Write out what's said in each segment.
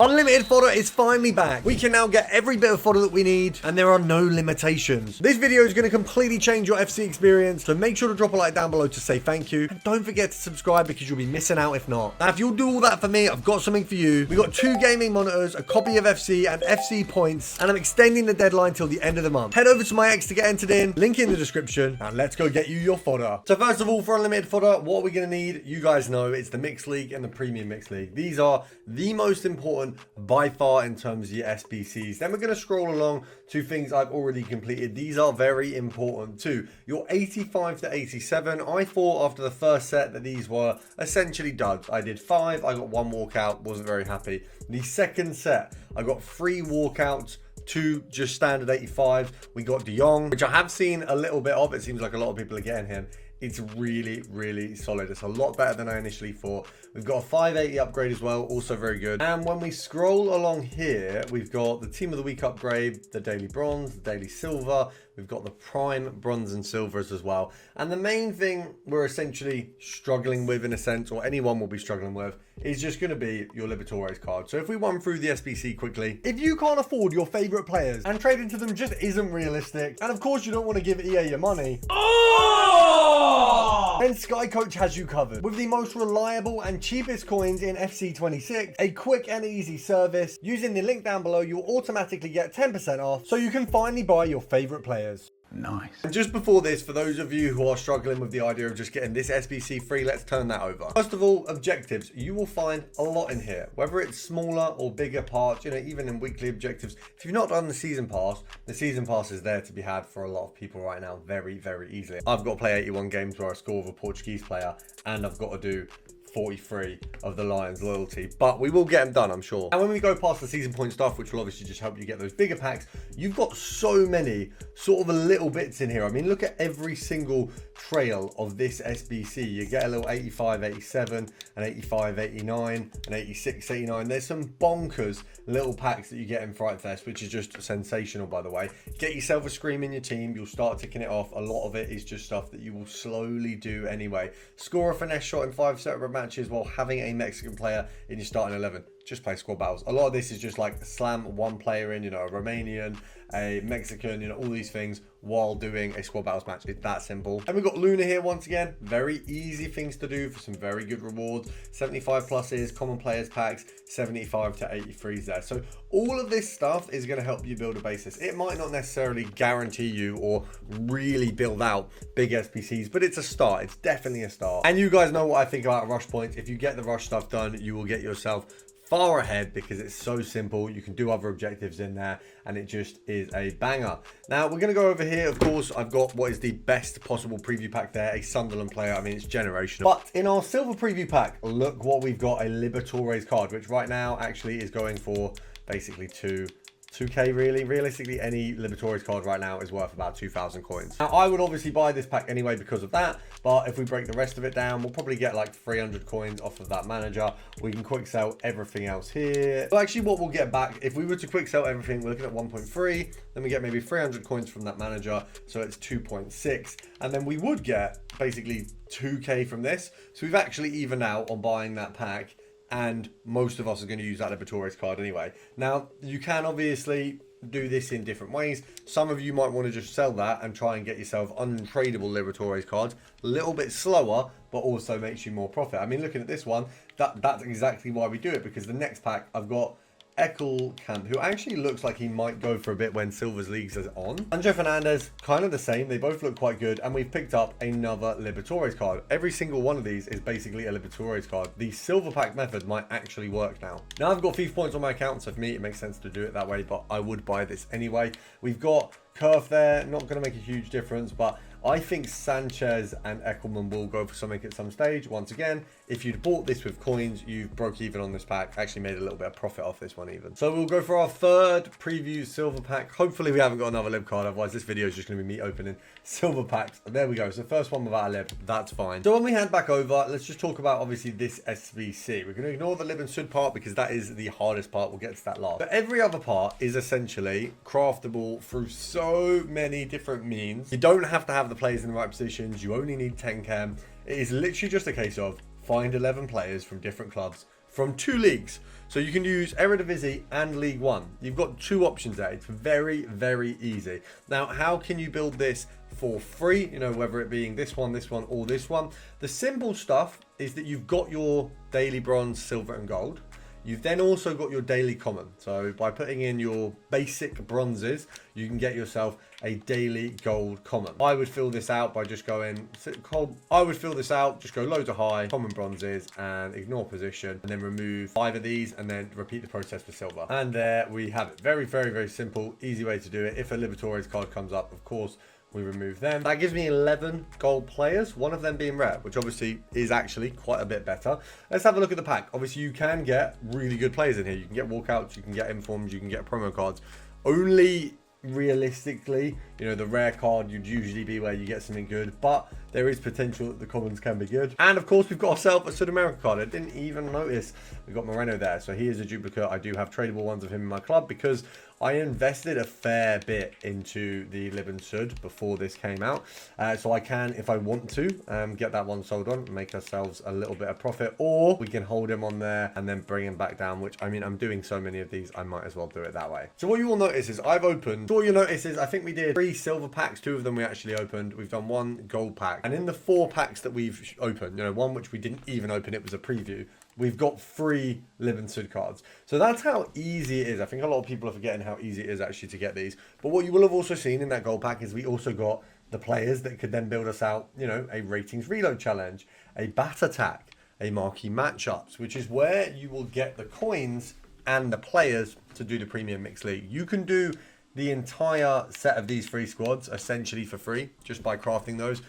Unlimited fodder is finally back. We can now get every bit of fodder that we need, and there are no limitations. This video is going to completely change your FC experience, so make sure to drop a like down below to say thank you, and don't forget to subscribe because you'll be missing out if not. Now, if you'll do all that for me, I've got something for you. We got 2 gaming monitors, a copy of FC, and FC points, and I'm extending the deadline till the end of the month. Head over to my X to get entered in, link in the description, and let's go get you your fodder. So first of all, for unlimited fodder, what are we going to need? You guys know it's the Mixed League and the Premium Mixed League. These are the most important by far in terms of your SBCs. Then we're going to scroll along to things I've already completed. These are very important too. Your 85 to 87. I thought after the first set that these were essentially duds. I did 5, I got 1 walkout, wasn't very happy. The second set, I got 3 walkouts, 2 just standard 85. We got De Jong, which I have seen a little bit of. It seems like a lot of people are getting him. It's really, really solid. It's a lot better than I initially thought. We've got a 580 upgrade as well, also very good. And when we scroll along here, we've got the Team of the Week upgrade, the Daily Bronze, the Daily Silver. We've got the Prime Bronze and Silvers as well. And the main thing we're essentially struggling with in a sense, or anyone will be struggling with, is just going to be your Libertadores card. So if we run through the SBC quickly, if you can't afford your favorite players and trade into them just isn't realistic, and of course you don't want to give EA your money, then Sky Coach has you covered. With the most reliable and cheapest coins in FC 26, a quick and easy service, using the link down below, you'll automatically get 10% off, so you can finally buy your favorite players. Nice. And just before this, for those of you who are struggling with the idea of just getting this SBC free, let's turn that over. First of all, objectives. You will find a lot in here, whether it's smaller or bigger parts, you know, even in weekly objectives. If you've not done the season pass is there to be had for a lot of people right now very, very easily. I've got to play 81 games where I score with a Portuguese player, and I've got to do 43 of the Lions loyalty, but we will get them done, I'm sure. And when we go past the season point stuff, which will obviously just help you get those bigger packs, you've got so many sort of little bits in here. I mean, look at every single trail of this SBC. You get a little 85, 87, an 85, 89, an 86, 89. There's some bonkers little packs that you get in Fright Fest, which is just sensational, by the way. Get yourself a Scream in your team. You'll start ticking it off. A lot of it is just stuff that you will slowly do anyway. Score a finesse shot in 5 separate matches while having a Mexican player in your starting 11. Just play squad battles. A lot of this is just like slam one player in, you know, a Romanian, a Mexican, you know, all these things while doing a squad battles match. It's that simple. And we've got Luna here once again. Very easy things to do for some very good rewards. 75 pluses, common players packs, 75 to 83s there. So all of this stuff is going to help you build a basis. It might not necessarily guarantee you or really build out big SBCs, but it's a start. It's definitely a start. And you guys know what I think about rush points. If you get the rush stuff done, you will get yourself far ahead because it's so simple. You can do other objectives in there and it just is a banger. Now we're going to go over here. Of course, I've got what is the best possible preview pack there, a Sunderland player. I mean, it's generational. But in our silver preview pack, look what we've got, a Libertadores card, which right now actually is going for basically 2k really. Realistically, any Libertadores card right now is worth about 2,000 coins. Now, I would obviously buy this pack anyway because of that, but if we break the rest of it down, we'll probably get like 300 coins off of that manager. We can quick sell everything else here. So actually what we'll get back, if we were to quick sell everything, we're looking at 1.3, then we get maybe 300 coins from that manager, so it's 2.6, and then we would get basically 2k from this. So we've actually evened out on buying that pack, and most of us are going to use that Libertadores card anyway. Now, you can obviously do this in different ways. Some of you might want to just sell that and try and get yourself untradeable Libertadores cards. A little bit slower, but also makes you more profit. I mean, looking at this one, that's exactly why we do it, because the next pack, I've got Camp, who actually looks like he might go for a bit when Silver's Leagues is on. Andre Fernandez, kind of the same. They both look quite good. And we've picked up another Libertadores card. Every single one of these is basically a Libertadores card. The silver pack method might actually work now. Now I've got FIFA points on my account, so for me, it makes sense to do it that way, but I would buy this anyway. We've got Curve there, not going to make a huge difference, but I think Sanchez and Eckelman will go for something at some stage. Once again, if you'd bought this with coins, you broke even on this pack. Actually made a little bit of profit off this one even. So we'll go for our third preview silver pack. Hopefully we haven't got another lib card, otherwise this video is just going to be me opening silver packs. There we go. So first one without a lib, that's fine. So when we head back over, let's just talk about obviously this SBC. We're going to ignore the lib and sud part because that is the hardest part. We'll get to that last. But every other part is essentially craftable through so many different means. You don't have to have the players in the right positions. You only need 10 chem. It is literally just a case of find 11 players from different clubs from 2 leagues. So you can use Eredivisie and League One. You've got 2 options there. It's very, very easy. Now, how can you build this for free? You know, whether it being this one, or this one. The simple stuff is that you've got your daily bronze, silver, and gold. You've then also got your daily common. So by putting in your basic bronzes, you can get yourself a daily gold common. I would fill this out by just going, just go low to high, common bronzes, and ignore position, and then remove 5 of these, and then repeat the process for silver. And there we have it. Very, very, very simple, easy way to do it. If a Libertores card comes up, of course, we remove them. That gives me 11 gold players, one of them being rare, which obviously is actually quite a bit better. Let's have a look at the pack. Obviously, you can get really good players in here. You can get walkouts, you can get informs, you can get promo cards. Only realistically, you know, the rare card you'd usually be where you get something good, but there is potential that the commons can be good. And of course, we've got ourselves a South America card. I didn't even notice we got Moreno there, so he is a duplicate. I do have tradable ones of him in my club because I invested a fair bit into the Lib and Sud before this came out. So I can, if I want to, get that one sold on and make ourselves a little bit of profit, or we can hold him on there and then bring him back down, which, I mean, I'm doing so many of these, I might as well do it that way. So what you will notice is I've opened, all you'll notice is I think we did 3 silver packs, 2 of them we actually opened. We've done 1 gold pack. And in the 4 packs that we've opened, you know, one which we didn't even open, it was a preview, we've got 3 Lib and Sud cards. So that's how easy it is. I think a lot of people are forgetting how easy it is actually to get these. But what you will have also seen in that gold pack is we also got the players that could then build us out, you know, a ratings reload challenge, a bat attack, a marquee matchups, which is where you will get the coins and the players to do the premium mixed league. You can do the entire set of these 3 squads essentially for free just by crafting those.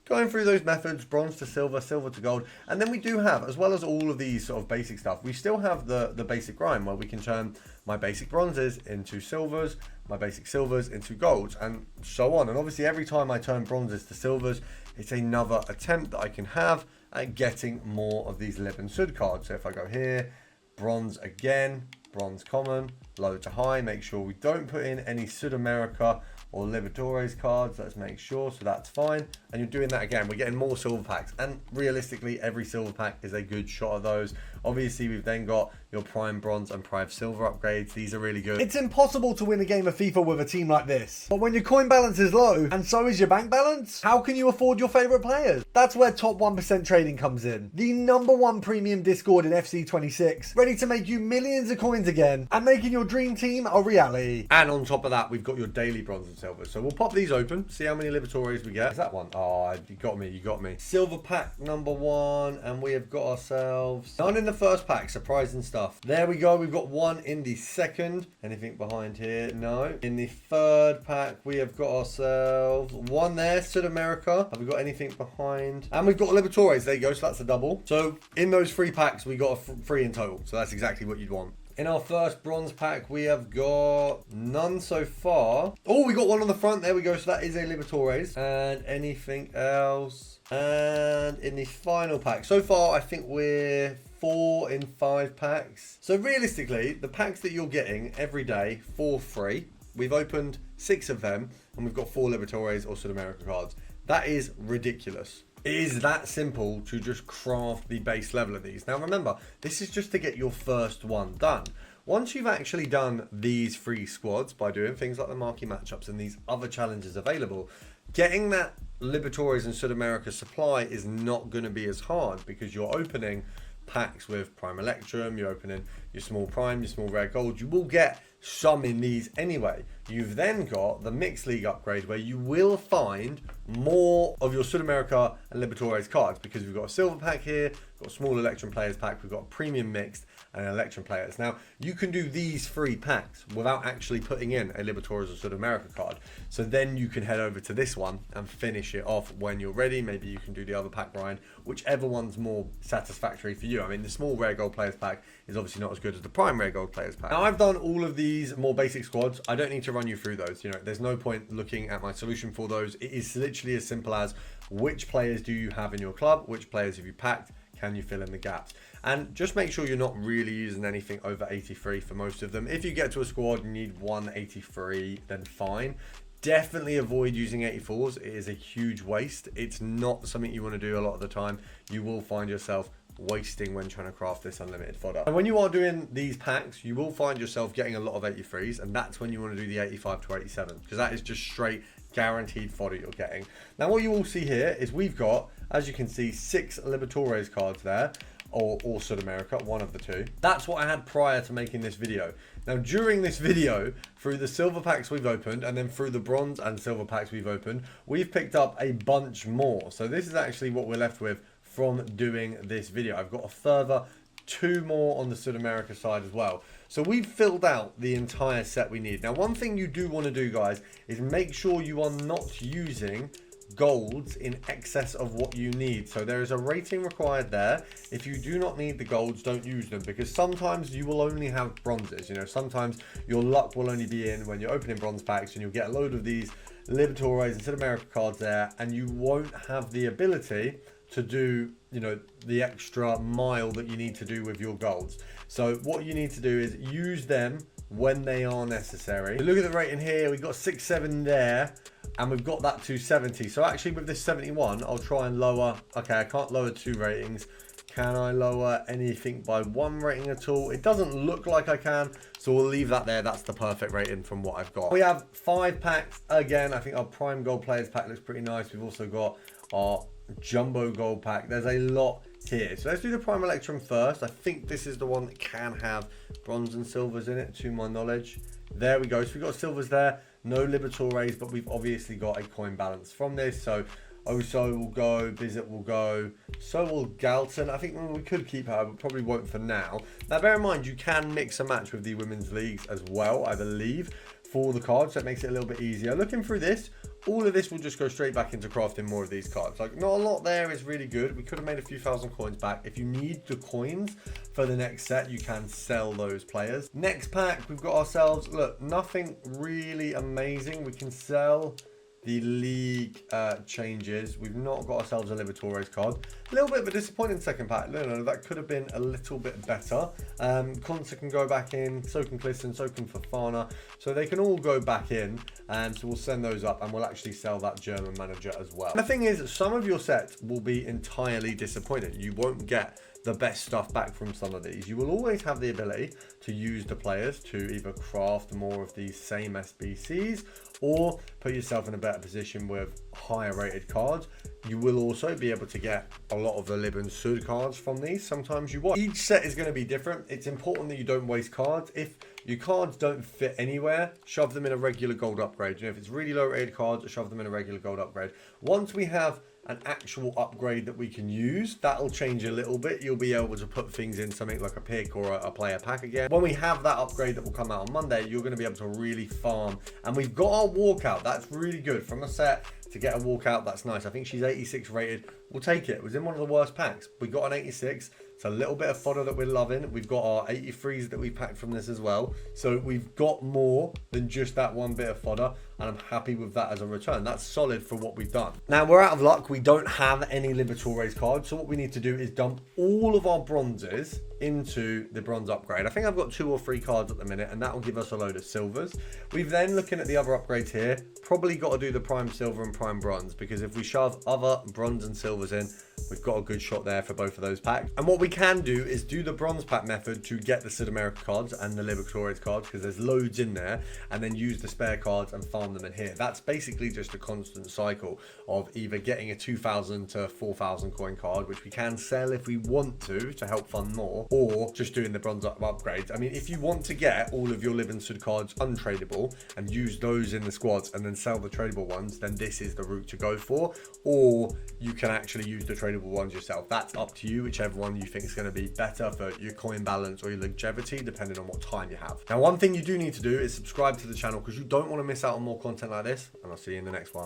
Going through those methods, bronze to silver, silver to gold. And then we do have, as well as all of these sort of basic stuff, we still have the basic grind where we can turn my basic bronzes into silvers, my basic silvers into golds, and so on. And obviously every time I turn bronzes to silvers, it's another attempt that I can have at getting more of these Lib and Sud cards. So if I go here, bronze again, bronze common, low to high, make sure we don't put in any South America or Libertores cards. Let's make sure, so that's fine. And you're doing that again. We're getting more silver packs, and realistically every silver pack is a good shot of those. Obviously we've then got your prime bronze and prime silver upgrades. These are really good. It's impossible to win a game of FIFA with a team like this, but when your coin balance is low and so is your bank balance, how can you afford your favorite players? That's where top 1% trading comes in. The #1 premium Discord in FC26, ready to make you millions of coins again and making your dream team a reality. And on top of that, we've got your daily bronze and silver. So we'll pop these open, see how many Libertores we get. Is that one? Oh, you got me, you got me. Silver pack #1, and we have got ourselves none in the first pack. Surprising stuff. There we go. We've got 1 in the second. Anything behind here? No. In the third pack, we have got ourselves 1 there, South America. Have we got anything behind? And we've got Libertores. There you go. So that's a double. So in those 3 packs, we got a 3 in total. So that's exactly what you'd want. In our first bronze pack, we have got none so far. Oh, we got 1 on the front. There we go. So that is a Libertores. And anything else? And in the final pack, so far, I think we're 4 in 5 packs. So realistically, the packs that you're getting every day for free, we've opened 6 of them, and we've got 4 Libertores or South America cards. That is ridiculous. It is that simple to just craft the base level of these. Now remember, this is just to get your first one done. Once you've actually done these 3 squads by doing things like the marquee matchups and these other challenges available, getting that Libertores and South America supply is not going to be as hard because you're opening packs with Prime Electrum, you're opening your small prime, your small rare gold. You will get some in these anyway. You've then got the mixed league upgrade where you will find more of your South America and Libertores cards because we've got a silver pack here, we've got a small Electrum players pack, we've got a premium mixed and Electrum players. Now you can do these 3 packs without actually putting in a Libertores or South America card. So then you can head over to this one and finish it off when you're ready. Maybe you can do the other pack grind, whichever one's more satisfactory for you. I mean, the small rare gold players pack is obviously not as good as the prime rare gold players pack. Now I've done all of these more basic squads. I don't need to run you through those. You know, there's no point looking at my solution for those. It is literally as simple as which players do you have in your club, which players have you packed, can you fill in the gaps, and just make sure you're not really using anything over 83 for most of them. If you get to a squad and you need 183, then fine. Definitely avoid using 84s. It is a huge waste. It's not something you want to do a lot of the time. You will find yourself wasting when trying to craft this unlimited fodder. And when you are doing these packs, you will find yourself getting a lot of 83s, and that's when you want to do the 85 to 87, because that is just straight guaranteed fodder you're getting. Now what you will see here is we've got, as you can see, 6 Libertores cards there, or Sud America, one of the two. That's what I had prior to making this video. Now during this video, through the silver packs we've opened, and then through the bronze and silver packs we've opened, we've picked up a bunch more. So this is actually what we're left with from doing this video. I've got a further 2 more on the Sud America side as well. So we've filled out the entire set we need. Now one thing you do want to do, guys, is make sure you are not using golds in excess of what you need. So there is a rating required there. If you do not need the golds, don't use them, because sometimes you will only have bronzes. You know, sometimes your luck will only be in when you're opening bronze packs, and you'll get a load of these Libertores and Sud America cards there, and you won't have the ability to do, you know, the extra mile that you need to do with your golds. So what you need to do is use them when they are necessary. Look at the rating here. We've got 6-7 there, and we've got that 270. So actually with this 71, I'll try and lower. Okay, I can't lower 2 ratings. Can I lower anything by 1 rating at all? It doesn't look like I can, so we'll leave that there. That's the perfect rating from what I've got. We have 5 packs again. I think our prime gold players pack looks pretty nice. We've also got our jumbo gold pack. There's a lot here, so let's do the prime electrum first. I think this is the one that can have bronze and silvers in it, to my knowledge. There we go. So we've got silvers there, no Libertores, but we've obviously got a coin balance from this. So Oso will go, Bizet will go, so will Galton. I think we could keep her, but probably won't for now. Now bear in mind, you can mix and match with the women's leagues as well, I believe, for the cards. So it makes it a little bit easier. Looking through this, all of this will just go straight back into crafting more of these cards. Like, not a lot there is really good. We could have made a few thousand coins back. If you need the coins for the next set, you can sell those players. Next pack, we've got ourselves, look, nothing really amazing. We can sell the league changes. We've not got ourselves a Libertores card. A little bit of a disappointing second pack. No, that could have been a little bit better. Consa can go back in, so can Clifton, so can Fofana. So they can all go back in, and so we'll send those up, and we'll actually sell that German manager as well. And the thing is, some of your sets will be entirely disappointing. You won't get the best stuff back from some of these. You will always have the ability to use the players to either craft more of these same SBCs or put yourself in a better position with higher rated cards. You will also be able to get a lot of the Lib and Sud cards from these. Sometimes you won't. Each set is going to be different. It's important that you don't waste cards. If your cards don't fit anywhere, shove them in a regular gold upgrade. You know, if it's really low rated cards, shove them in a regular gold upgrade. Once we have an actual upgrade that we can use, that'll change a little bit. You'll be able to put things in something like a pick or a player pack again. When we have that upgrade that will come out on Monday, you're going to be able to really farm. And we've got our walkout. That's really good. From a set to get a walkout, that's nice. I think she's 86 rated. We'll take it. It was in one of the worst packs. We got an 86. It's a little bit of fodder that we're loving. We've got our 83s that we packed from this as well. So we've got more than just that one bit of fodder, and I'm happy with that as a return. That's solid for what we've done. Now we're out of luck. We don't have any Libertores cards. So what we need to do is dump all of our bronzes into the bronze upgrade. I think I've got 2 or 3 cards at the minute, and that will give us a load of silvers. We've then, looking at the other upgrades here, probably got to do the prime silver and prime bronze, because if we shove other bronze and silvers in, we've got a good shot there for both of those packs. And what we can do is do the bronze pack method to get the Sud America cards and the Libertores cards, because there's loads in there, and then use the spare cards and farm them in here. That's basically just a constant cycle of either getting a 2,000 to 4,000 coin card, which we can sell if we want to help fund more, or just doing the bronze upgrades. I mean, if you want to get all of your Lib and Sud cards untradable and use those in the squads and then sell the tradable ones, then this is the route to go for. Or you can actually use the tradable ones yourself. That's up to you, whichever one you think is going to be better for your coin balance or your longevity, depending on what time you have. Now, one thing you do need to do is subscribe to the channel, because you don't want to miss out on more content like this, and I'll see you in the next one.